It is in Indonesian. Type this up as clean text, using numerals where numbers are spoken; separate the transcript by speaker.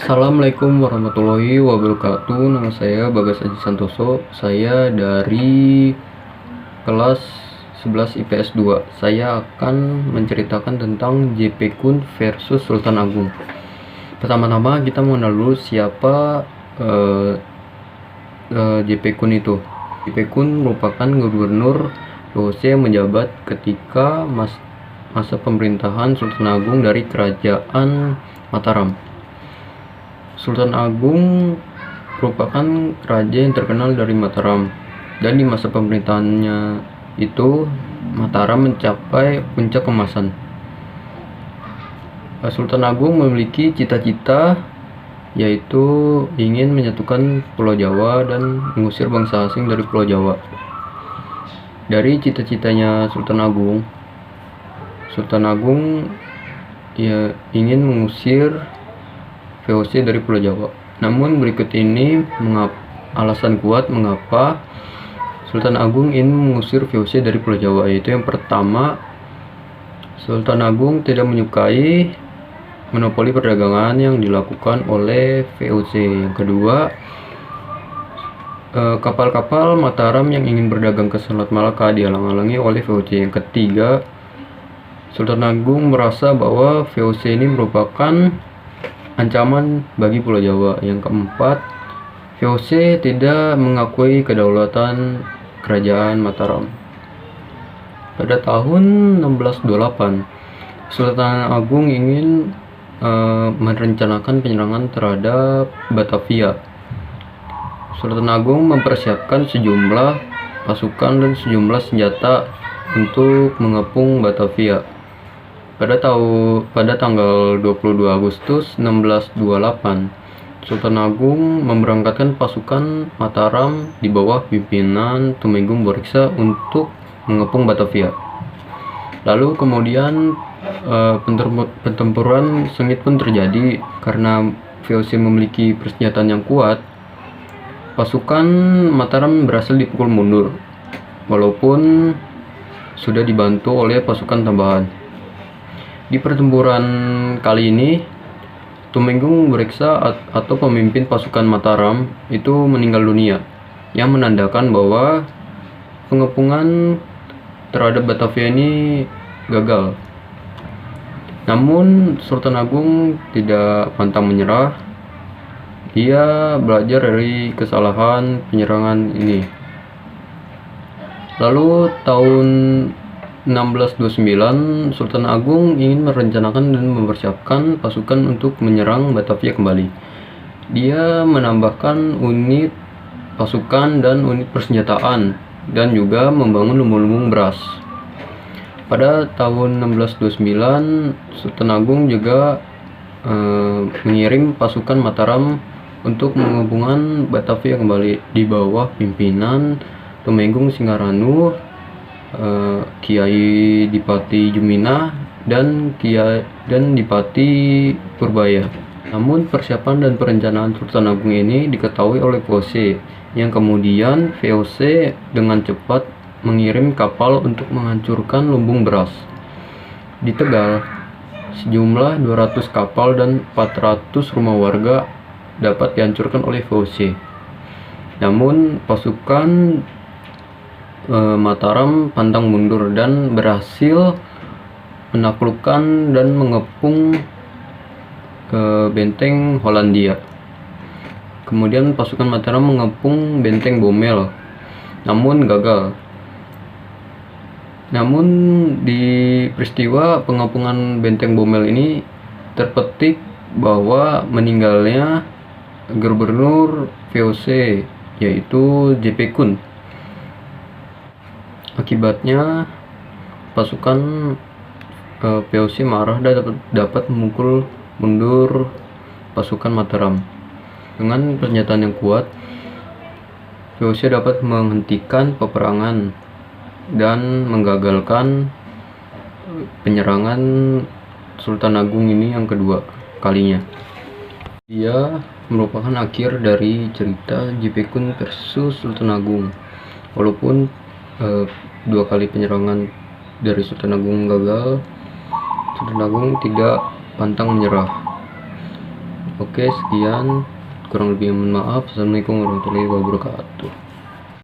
Speaker 1: Assalamualaikum warahmatullahi wabarakatuh. Nama saya Bagas Aji Santoso. Saya dari kelas 11 IPS 2. Saya akan menceritakan tentang JP Kun versus Sultan Agung. Pertama-tama kita mengenal dulu siapa JP Kun itu. JP Kun merupakan gubernur VOC yang menjabat ketika masa pemerintahan Sultan Agung dari Kerajaan Mataram. Sultan Agung merupakan raja yang terkenal dari Mataram, dan di masa pemerintahannya itu Mataram mencapai puncak kemasan. Sultan Agung memiliki cita-cita yaitu ingin menyatukan Pulau Jawa dan mengusir bangsa asing dari Pulau Jawa. Dari cita-citanya Sultan Agung ya ingin mengusir VOC dari Pulau Jawa. Namun berikut ini alasan kuat mengapa Sultan Agung ingin mengusir VOC dari Pulau Jawa, yaitu yang pertama, Sultan Agung tidak menyukai monopoli perdagangan yang dilakukan oleh VOC. Yang kedua, kapal-kapal Mataram yang ingin berdagang ke Selat Malaka dihalang-halangi oleh VOC. Yang ketiga, Sultan Agung merasa bahwa VOC ini merupakan ancaman bagi Pulau Jawa. Yang keempat, VOC tidak mengakui kedaulatan Kerajaan Mataram. Pada tahun 1628, Sultan Agung ingin merencanakan penyerangan terhadap Batavia. Sultan Agung mempersiapkan sejumlah pasukan dan sejumlah senjata untuk mengepung Batavia. Pada tanggal 22 Agustus 1628, Sultan Agung memberangkatkan pasukan Mataram di bawah pimpinan Tumenggung Boriksa untuk mengepung Batavia. Lalu kemudian pertempuran sengit pun terjadi karena VOC memiliki persenjataan yang kuat. Pasukan Mataram berhasil dipukul mundur, walaupun sudah dibantu oleh pasukan tambahan. Di pertempuran kali ini, Tumenggung Boriksa atau pemimpin pasukan Mataram itu meninggal dunia, yang menandakan bahwa pengepungan terhadap Batavia ini gagal. Namun Sultan Agung tidak pantang menyerah. Dia belajar dari kesalahan penyerangan ini. Lalu tahun 1629, Sultan Agung ingin merencanakan dan mempersiapkan pasukan untuk menyerang Batavia kembali. Dia menambahkan unit pasukan dan unit persenjataan, dan juga membangun lumbung-lumbung beras. Pada tahun 1629, Sultan Agung juga mengirim pasukan Mataram untuk menghubungkan Batavia kembali di bawah pimpinan Tumenggung Singaranu, Kiai Dipati Jumina, dan Dipati Purbaya. Namun persiapan dan perencanaan Sultan Agung ini diketahui oleh VOC, yang kemudian VOC dengan cepat mengirim kapal untuk menghancurkan lumbung beras. Di Tegal, sejumlah 200 kapal dan 400 rumah warga dapat dihancurkan oleh VOC. Namun pasukan Mataram pantang mundur dan berhasil menaklukkan dan mengepung benteng Hollandia. Kemudian pasukan Mataram mengepung benteng Bomel, namun gagal. Namun di peristiwa pengepungan benteng Bomel ini terpetik bahwa meninggalnya gubernur VOC, yaitu JP Kun. Akibatnya pasukan VOC marah dan dapat memukul mundur pasukan Mataram. Dengan pernyataan yang kuat, VOC dapat menghentikan peperangan dan menggagalkan penyerangan Sultan Agung ini yang kedua kalinya. Dia merupakan akhir dari cerita JP Kun versus Sultan Agung. Walaupun dua kali penyerangan dari Sultan Agung gagal, Sultan Agung tidak pantang menyerah. Oke, sekian, kurang lebih mohon maaf. Assalamualaikum warahmatullahi wabarakatuh.